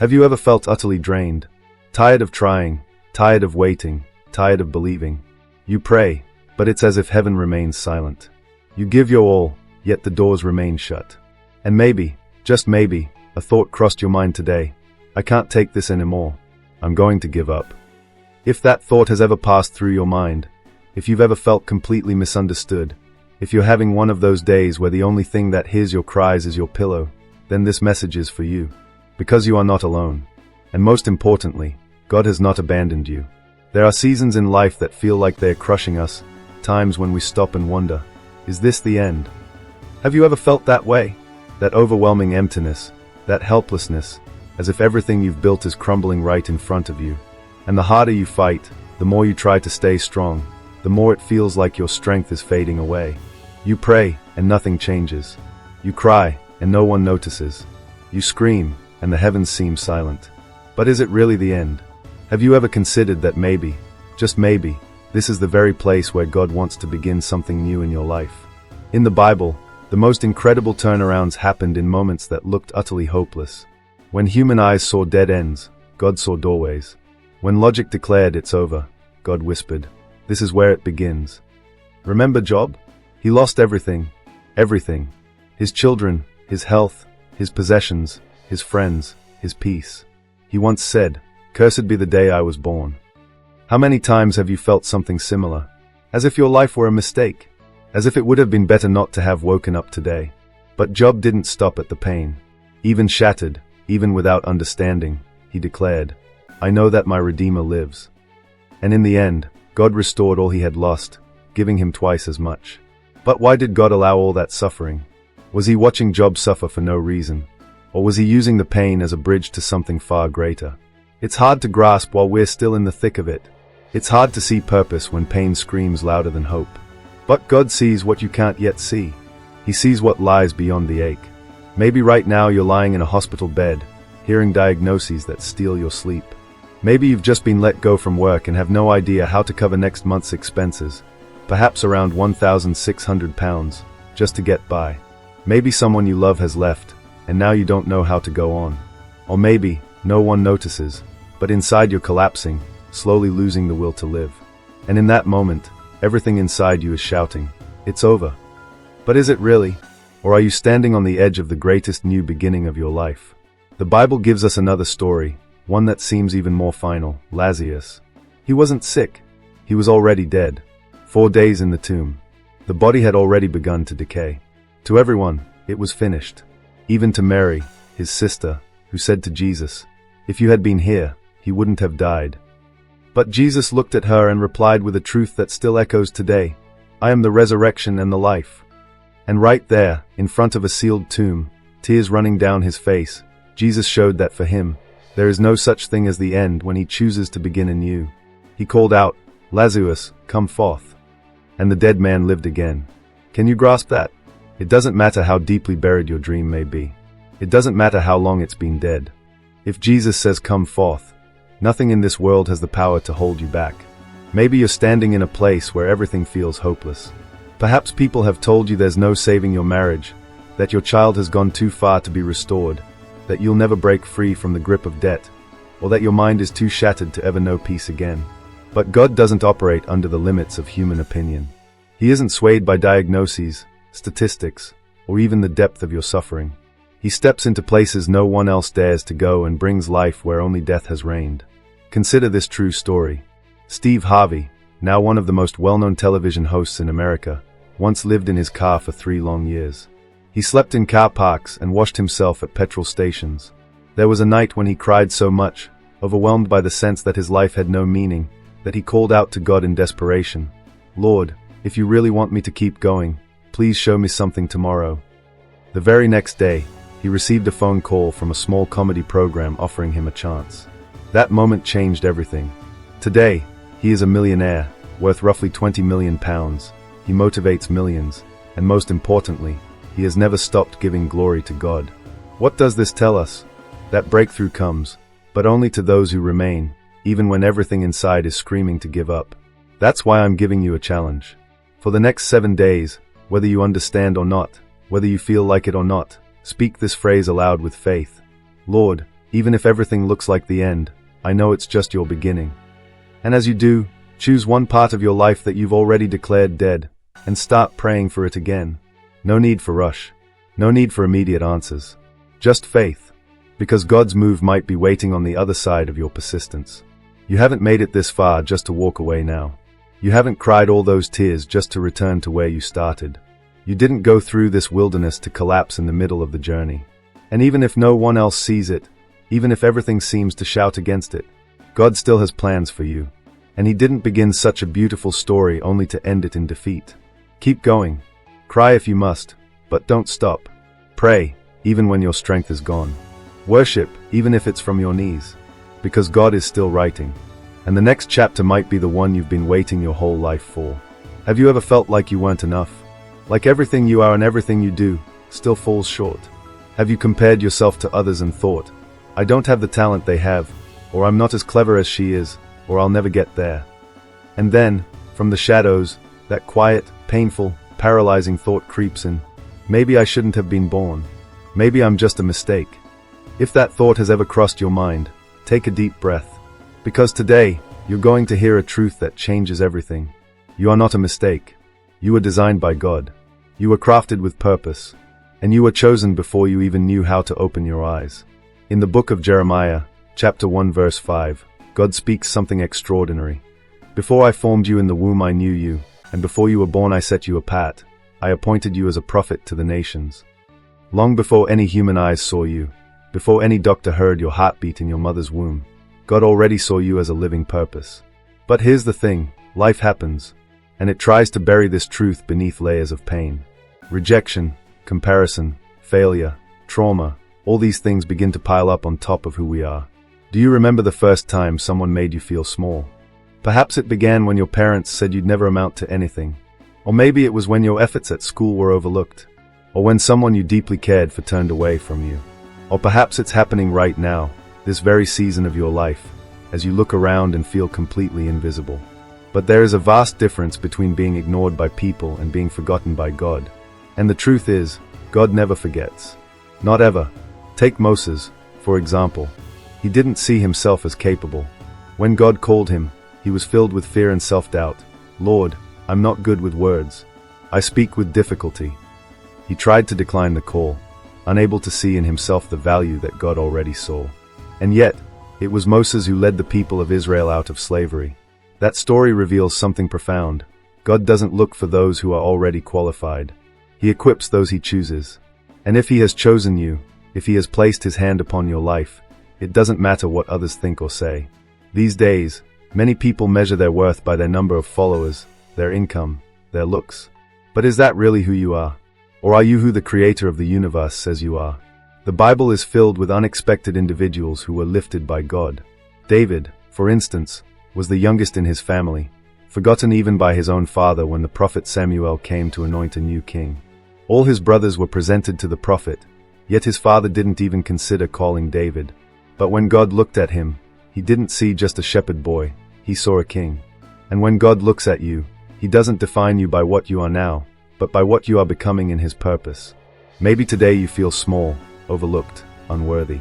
Have you ever felt utterly drained? Tired of trying, tired of waiting, tired of believing? You pray, but it's as if heaven remains silent. You give your all, yet the doors remain shut. And maybe, just maybe, a thought crossed your mind today. I can't take this anymore. I'm going to give up. If that thought has ever passed through your mind, if you've ever felt completely misunderstood, if you're having one of those days where the only thing that hears your cries is your pillow, then this message is for you. Because you are not alone. And most importantly, God has not abandoned you. There are seasons in life that feel like they're crushing us, times when we stop and wonder, is this the end? Have you ever felt that way? That overwhelming emptiness, that helplessness, as if everything you've built is crumbling right in front of you. And the harder you fight, the more you try to stay strong, the more it feels like your strength is fading away. You pray, and nothing changes. You cry, and no one notices. You scream, and the heavens seem silent. But is it really the end? Have you ever considered that maybe, just maybe, this is the very place where God wants to begin something new in your life? In the Bible, the most incredible turnarounds happened in moments that looked utterly hopeless. When human eyes saw dead ends, God saw doorways. When logic declared it's over, God whispered, this is where it begins. Remember Job? He lost everything. Everything. His children, his health, his possessions, his friends, his peace. He once said, "Cursed be the day I was born." How many times have you felt something similar? As if your life were a mistake. As if it would have been better not to have woken up today. But Job didn't stop at the pain. Even shattered, even without understanding, he declared, I know that my Redeemer lives. And in the end, God restored all he had lost, giving him twice as much. But why did God allow all that suffering? Was he watching Job suffer for no reason? Or was he using the pain as a bridge to something far greater? It's hard to grasp while we're still in the thick of it. It's hard to see purpose when pain screams louder than hope. But God sees what you can't yet see. He sees what lies beyond the ache. Maybe right now you're lying in a hospital bed, hearing diagnoses that steal your sleep. Maybe you've just been let go from work and have no idea how to cover next month's expenses, perhaps around £1,600, just to get by. Maybe someone you love has left, and now you don't know how to go on. Or maybe no one notices, but inside you're collapsing, slowly losing the will to live. And in that moment, everything inside you is shouting, it's over. But is it really? Or are you standing on the edge of the greatest new beginning of your life? The Bible gives us another story, one that seems even more final, Lazarus. He wasn't sick. He was already dead. 4 days in the tomb. The body had already begun to decay. To everyone, it was finished. Even to Mary, his sister, who said to Jesus, if you had been here, he wouldn't have died. But Jesus looked at her and replied with a truth that still echoes today, I am the resurrection and the life. And right there, in front of a sealed tomb, tears running down his face, Jesus showed that for him, there is no such thing as the end when he chooses to begin anew. He called out, Lazarus, come forth. And the dead man lived again. Can you grasp that? It doesn't matter how deeply buried your dream may be. It doesn't matter how long it's been dead. If Jesus says come forth, nothing in this world has the power to hold you back. Maybe you're standing in a place where everything feels hopeless. Perhaps people have told you there's no saving your marriage, that your child has gone too far to be restored, that you'll never break free from the grip of debt, or that your mind is too shattered to ever know peace again. But God doesn't operate under the limits of human opinion. He isn't swayed by diagnoses, statistics, or even the depth of your suffering. He steps into places no one else dares to go and brings life where only death has reigned. Consider this true story. Steve Harvey, now one of the most well-known television hosts in America, once lived in his car for 3 long years. He slept in car parks and washed himself at petrol stations. There was a night when he cried so much, overwhelmed by the sense that his life had no meaning, that he called out to God in desperation, Lord, if you really want me to keep going, please show me something tomorrow. The very next day, he received a phone call from a small comedy program offering him a chance. That moment changed everything. Today, he is a millionaire, worth roughly £20 million. He motivates millions, and most importantly, he has never stopped giving glory to God. What does this tell us? That breakthrough comes, but only to those who remain, even when everything inside is screaming to give up. That's why I'm giving you a challenge. For the next 7 days, whether you understand or not, whether you feel like it or not, speak this phrase aloud with faith. Lord, Even if everything looks like the end, I know it's just your beginning. And as you do, choose one part of your life that you've already declared dead, and start praying for it again. No need for rush. No need for immediate answers. Just faith. Because God's move might be waiting on the other side of your persistence. You haven't made it this far just to walk away now. You haven't cried all those tears just to return to where you started. You didn't go through this wilderness to collapse in the middle of the journey. And even if no one else sees it, even if everything seems to shout against it, God still has plans for you. And He didn't begin such a beautiful story only to end it in defeat. Keep going. Cry if you must, but don't stop. Pray, even when your strength is gone. Worship, even if it's from your knees. Because God is still writing. And the next chapter might be the one you've been waiting your whole life for. Have you ever felt like you weren't enough? Like everything you are and everything you do still falls short? Have you compared yourself to others and thought, I don't have the talent they have, or I'm not as clever as she is, or I'll never get there? And then, from the shadows, that quiet, painful, paralyzing thought creeps in. Maybe I shouldn't have been born. Maybe I'm just a mistake. If that thought has ever crossed your mind, take a deep breath. Because today, you're going to hear a truth that changes everything. You are not a mistake. You were designed by God. You were crafted with purpose. And you were chosen before you even knew how to open your eyes. In the book of Jeremiah, chapter 1 verse 5, God speaks something extraordinary. Before I formed you in the womb I knew you, and before you were born I set you apart. I appointed you as a prophet to the nations. Long before any human eyes saw you, before any doctor heard your heartbeat in your mother's womb, God already saw you as a living purpose. But here's the thing, life happens, and it tries to bury this truth beneath layers of pain. Rejection, comparison, failure, trauma, all these things begin to pile up on top of who we are. Do you remember the first time someone made you feel small? Perhaps it began when your parents said you'd never amount to anything. Or maybe it was when your efforts at school were overlooked. Or when someone you deeply cared for turned away from you. Or perhaps it's happening right now, this very season of your life, as you look around and feel completely invisible. But there is a vast difference between being ignored by people and being forgotten by God. And the truth is, God never forgets. Not ever. Take Moses, for example. He didn't see himself as capable. When God called him, he was filled with fear and self-doubt. Lord, I'm not good with words. I speak with difficulty. He tried to decline the call, unable to see in himself the value that God already saw. And yet, it was Moses who led the people of Israel out of slavery. That story reveals something profound. God doesn't look for those who are already qualified. He equips those he chooses. And if he has chosen you, if he has placed his hand upon your life, it doesn't matter what others think or say. These days, many people measure their worth by their number of followers, their income, their looks. But is that really who you are? Or are you who the creator of the universe says you are? The Bible is filled with unexpected individuals who were lifted by God. David, for instance, was the youngest in his family, forgotten even by his own father when the prophet Samuel came to anoint a new king. All his brothers were presented to the prophet, yet his father didn't even consider calling David. But when God looked at him, he didn't see just a shepherd boy, he saw a king. And when God looks at you, he doesn't define you by what you are now, but by what you are becoming in his purpose. Maybe today you feel small, overlooked, unworthy.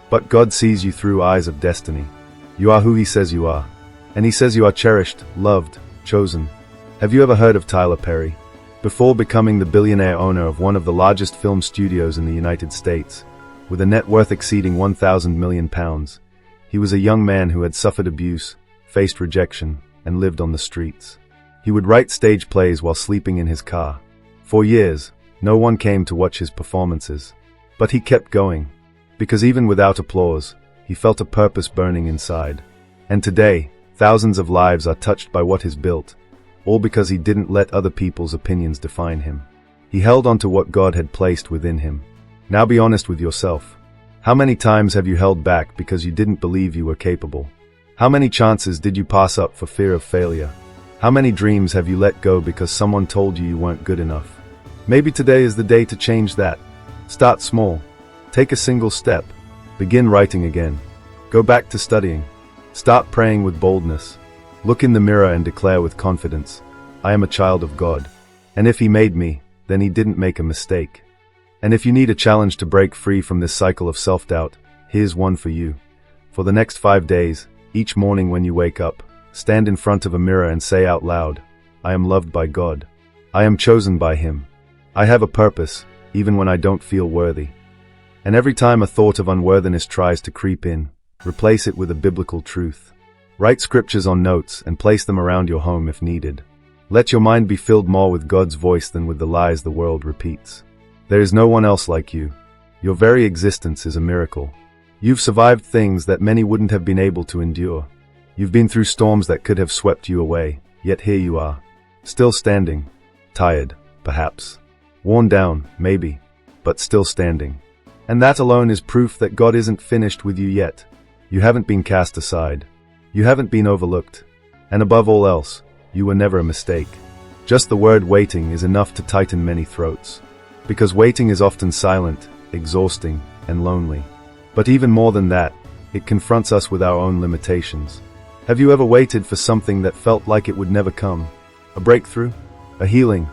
But God sees you through eyes of destiny. You are who he says you are. And he says you are cherished, loved, chosen. Have you ever heard of Tyler Perry? Before becoming the billionaire owner of one of the largest film studios in the United States, with a net worth exceeding £1,000 million, he was a young man who had suffered abuse, faced rejection, and lived on the streets. He would write stage plays while sleeping in his car. For years, no one came to watch his performances. But he kept going, because even without applause, he felt a purpose burning inside. And today, thousands of lives are touched by what he's built, all because he didn't let other people's opinions define him. He held on to what God had placed within him. Now be honest with yourself. How many times have you held back because you didn't believe you were capable? How many chances did you pass up for fear of failure? How many dreams have you let go because someone told you weren't good enough? Maybe today is the day to change that. Start small. Take a single step. Begin writing again. Go back to studying. Start praying with boldness. Look in the mirror and declare with confidence, I am a child of God. And if he made me, then he didn't make a mistake. And if you need a challenge to break free from this cycle of self-doubt, Here's one for you. For the next 5 days, each morning when you wake up, stand in front of a mirror and say out loud, I am loved by God. I am chosen by Him. I have a purpose, even when I don't feel worthy. And every time a thought of unworthiness tries to creep in, replace it with a biblical truth. Write scriptures on notes and place them around your home if needed. Let your mind be filled more with God's voice than with the lies the world repeats. There is no one else like you. Your very existence is a miracle. You've survived things that many wouldn't have been able to endure. You've been through storms that could have swept you away, yet here you are. Still standing. Tired, perhaps. Worn down, maybe. But still standing. And that alone is proof that God isn't finished with you yet. You haven't been cast aside. You haven't been overlooked. And above all else, you were never a mistake. Just the word waiting is enough to tighten many throats. Because waiting is often silent, exhausting, and lonely. But even more than that, it confronts us with our own limitations. Have you ever waited for something that felt like it would never come? A breakthrough? A healing?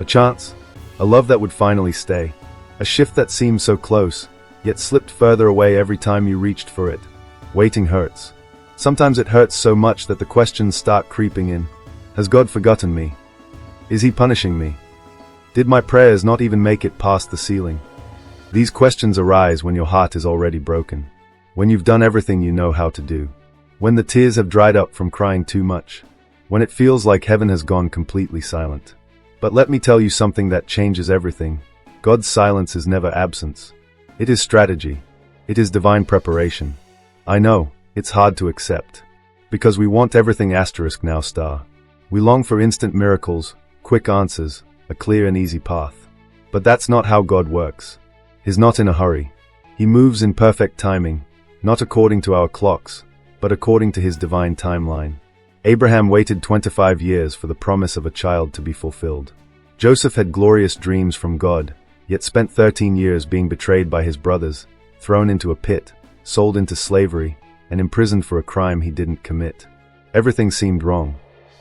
A chance? A love that would finally stay? A shift that seemed so close, yet slipped further away every time you reached for it? Waiting hurts. Sometimes it hurts so much that the questions start creeping in. Has God forgotten me? Is He punishing me? Did my prayers not even make it past the ceiling? These questions arise when your heart is already broken. When you've done everything you know how to do. When the tears have dried up from crying too much. When it feels like heaven has gone completely silent. But let me tell you something that changes everything. God's silence is never absence. It is strategy. It is divine preparation. I know, it's hard to accept. Because we want everything asterisk now star. We long for instant miracles, quick answers, a clear and easy path. But that's not how God works. He's not in a hurry. He moves in perfect timing, not according to our clocks, but according to His divine timeline. Abraham waited 25 years for the promise of a child to be fulfilled. Joseph had glorious dreams from God, yet spent 13 years being betrayed by his brothers, thrown into a pit, sold into slavery, and imprisoned for a crime he didn't commit. Everything seemed wrong.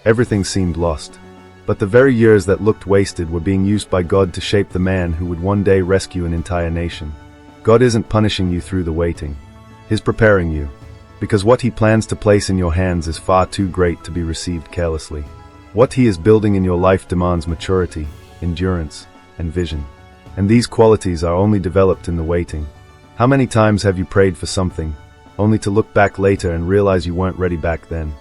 Everything seemed lost. But the very years that looked wasted were being used by God to shape the man who would one day rescue an entire nation. God isn't punishing you through the waiting. He's preparing you. Because what He plans to place in your hands is far too great to be received carelessly. What He is building in your life demands maturity, endurance, and vision. And these qualities are only developed in the waiting. How many times have you prayed for something, only to look back later and realize you weren't ready back then?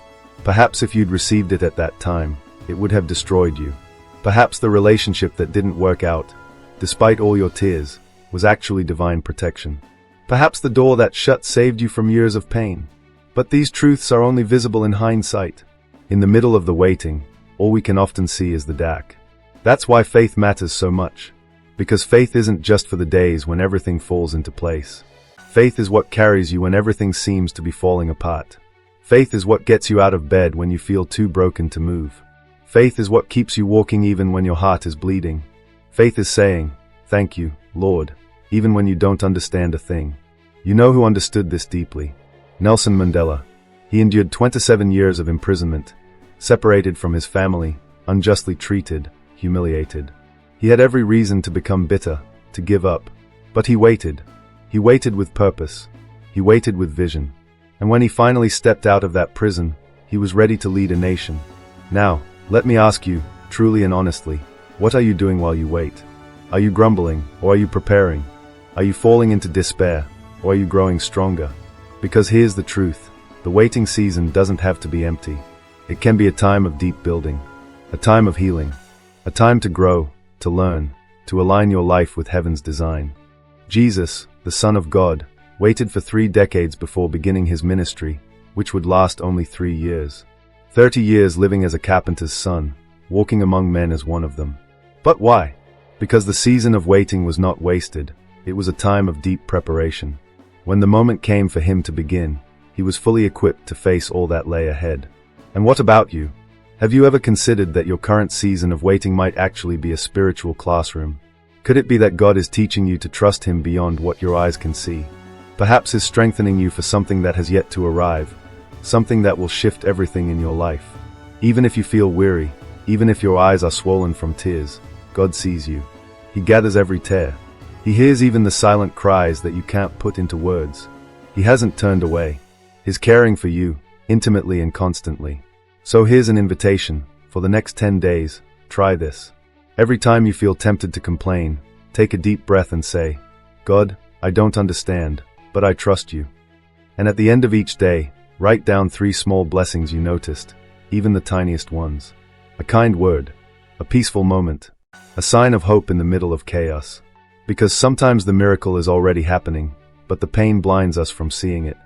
Perhaps if you'd received it at that time, it would have destroyed you. Perhaps the relationship that didn't work out, despite all your tears, was actually divine protection. Perhaps the door that shut saved you from years of pain. But these truths are only visible in hindsight. In the middle of the waiting, all we can often see is the dark. That's why faith matters so much. Because faith isn't just for the days when everything falls into place. Faith is what carries you when everything seems to be falling apart. Faith is what gets you out of bed when you feel too broken to move. Faith is what keeps you walking even when your heart is bleeding. Faith is saying, "Thank you, Lord," even when you don't understand a thing. You know who understood this deeply? Nelson Mandela. He endured 27 years of imprisonment, separated from his family, unjustly treated, humiliated. He had every reason to become bitter, to give up. But he waited. He waited with purpose. He waited with vision. And when he finally stepped out of that prison, he was ready to lead a nation. Now, let me ask you, truly and honestly, what are you doing while you wait? Are you grumbling, or are you preparing? Are you falling into despair, or are you growing stronger? Because here's the truth, the waiting season doesn't have to be empty. It can be a time of deep building, a time of healing, a time to grow, to learn, to align your life with heaven's design. Jesus, the Son of God, waited for 3 decades before beginning His ministry, which would last only 3 years. 30 years living as a carpenter's son, walking among men as one of them. But why? Because the season of waiting was not wasted. It was a time of deep preparation. When the moment came for Him to begin, He was fully equipped to face all that lay ahead. And what about you? Have you ever considered that your current season of waiting might actually be a spiritual classroom? Could it be that God is teaching you to trust Him beyond what your eyes can see? Perhaps He's strengthening you for something that has yet to arrive, something that will shift everything in your life. Even if you feel weary, even if your eyes are swollen from tears, God sees you. He gathers every tear. He hears even the silent cries that you can't put into words. He hasn't turned away. He's caring for you, intimately and constantly. So here's an invitation. For the next 10 days, try this. Every time you feel tempted to complain, take a deep breath and say, God, I don't understand, but I trust you. And at the end of each day, write down 3 small blessings you noticed, even the tiniest ones. A kind word, a peaceful moment, a sign of hope in the middle of chaos. Because sometimes the miracle is already happening, but the pain blinds us from seeing it.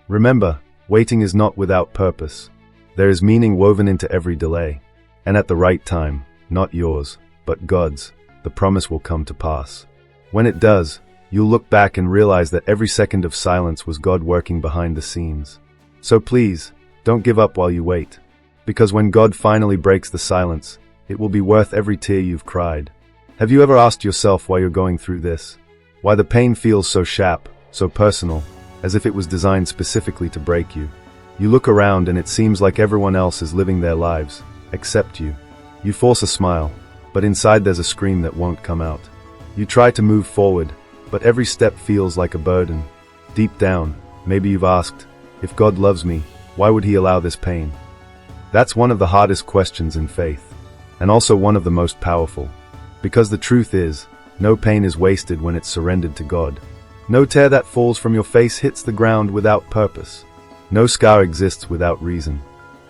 Remember, waiting is not without purpose. There is meaning woven into every delay. And at the right time, not yours, but God's, the promise will come to pass. When it does, you'll look back and realize that every second of silence was God working behind the scenes. So please, don't give up while you wait. Because when God finally breaks the silence, it will be worth every tear you've cried. Have you ever asked yourself why you're going through this? Why the pain feels so sharp, so personal, as if it was designed specifically to break you? You look around and it seems like everyone else is living their lives, except you. You force a smile, but inside there's a scream that won't come out. You try to move forward, but every step feels like a burden. Deep down, maybe you've asked, if God loves me, why would he allow this pain? That's one of the hardest questions in faith, and also one of the most powerful. Because the truth is, no pain is wasted when it's surrendered to God. No tear that falls from your face hits the ground without purpose. No scar exists without reason.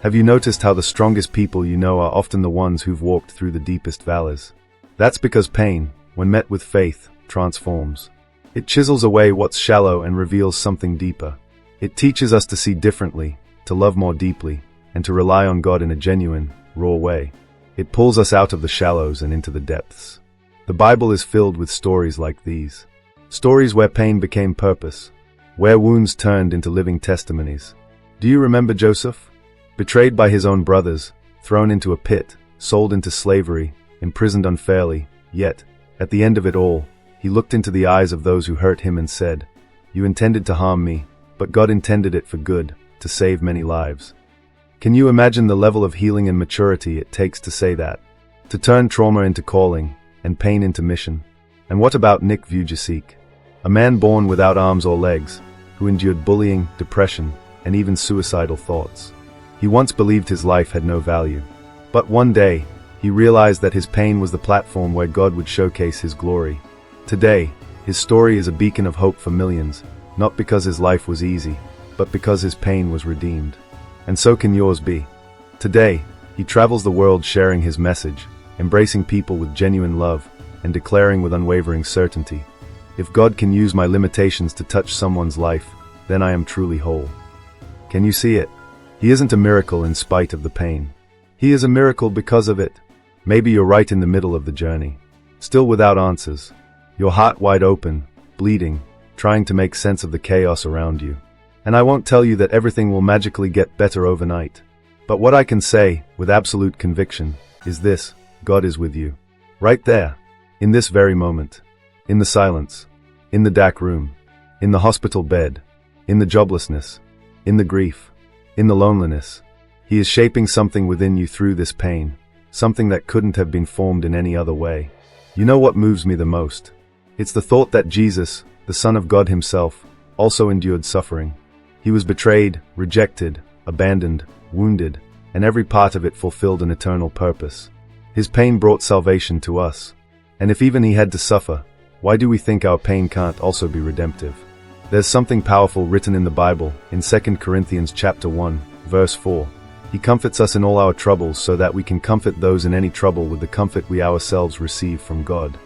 Have you noticed how the strongest people you know are often the ones who've walked through the deepest valleys? That's because pain, when met with faith, transforms. It chisels away what's shallow and reveals something deeper. It teaches us to see differently, to love more deeply, and to rely on God in a genuine, raw way. It pulls us out of the shallows and into the depths. The Bible is filled with stories like these. Stories where pain became purpose, where wounds turned into living testimonies. Do you remember Joseph? Betrayed by his own brothers, thrown into a pit, sold into slavery, imprisoned unfairly, yet, at the end of it all, he looked into the eyes of those who hurt him and said, "You intended to harm me, but God intended it for good, to save many lives." Can you imagine the level of healing and maturity it takes to say that? To turn trauma into calling, and pain into mission? And what about Nick Vujicic? A man born without arms or legs, who endured bullying, depression, and even suicidal thoughts. He once believed his life had no value. But one day, he realized that his pain was the platform where God would showcase his glory. Today, his story is a beacon of hope for millions, not because his life was easy, but because his pain was redeemed. And so can yours be. Today, he travels the world sharing his message, embracing people with genuine love, and declaring with unwavering certainty, "If God can use my limitations to touch someone's life, then I am truly whole." Can you see it? He isn't a miracle in spite of the pain. He is a miracle because of it. Maybe you're right in the middle of the journey, still without answers, your heart wide open, bleeding, trying to make sense of the chaos around you. And I won't tell you that everything will magically get better overnight. But what I can say, with absolute conviction, is this: God is with you. Right there. In this very moment. In the silence. In the dark room. In the hospital bed. In the joblessness. In the grief. In the loneliness. He is shaping something within you through this pain. Something that couldn't have been formed in any other way. You know what moves me the most? It's the thought that Jesus, the Son of God himself, also endured suffering. He was betrayed, rejected, abandoned, wounded, and every part of it fulfilled an eternal purpose. His pain brought salvation to us. And if even he had to suffer, why do we think our pain can't also be redemptive? There's something powerful written in the Bible, in 2 Corinthians chapter 1, verse 4. He comforts us in all our troubles so that we can comfort those in any trouble with the comfort we ourselves receive from God.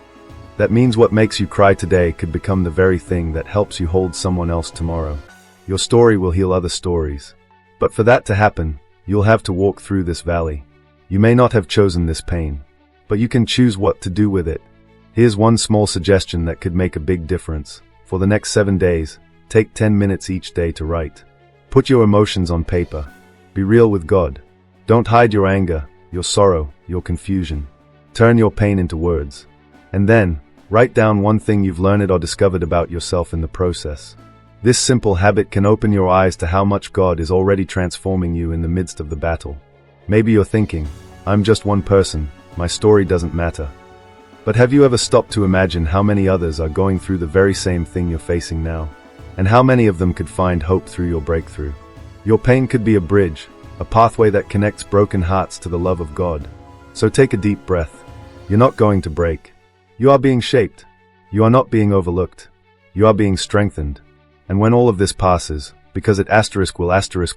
That means what makes you cry today could become the very thing that helps you hold someone else tomorrow. Your story will heal other stories. But for that to happen, you'll have to walk through this valley. You may not have chosen this pain, but you can choose what to do with it. Here's one small suggestion that could make a big difference. For the next 7 days, take 10 minutes each day to write. Put your emotions on paper. Be real with God. Don't hide your anger, your sorrow, your confusion. Turn your pain into words. And then, write down one thing you've learned or discovered about yourself in the process. This simple habit can open your eyes to how much God is already transforming you in the midst of the battle. Maybe you're thinking, I'm just one person, my story doesn't matter. But have you ever stopped to imagine how many others are going through the very same thing you're facing now? And how many of them could find hope through your breakthrough? Your pain could be a bridge, a pathway that connects broken hearts to the love of God. So take a deep breath. You're not going to break. You are being shaped. You are not being overlooked. You are being strengthened. And when all of this passes, because it will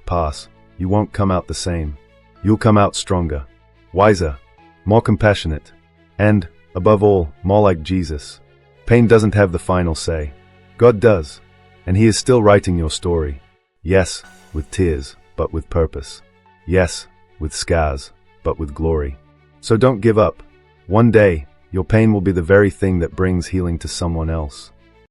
pass, you won't come out the same. You'll come out stronger, wiser, more compassionate, and, above all, more like Jesus. Pain doesn't have the final say. God does. And He is still writing your story. Yes, with tears, but with purpose. Yes, with scars, but with glory. So don't give up. One day, your pain will be the very thing that brings healing to someone else.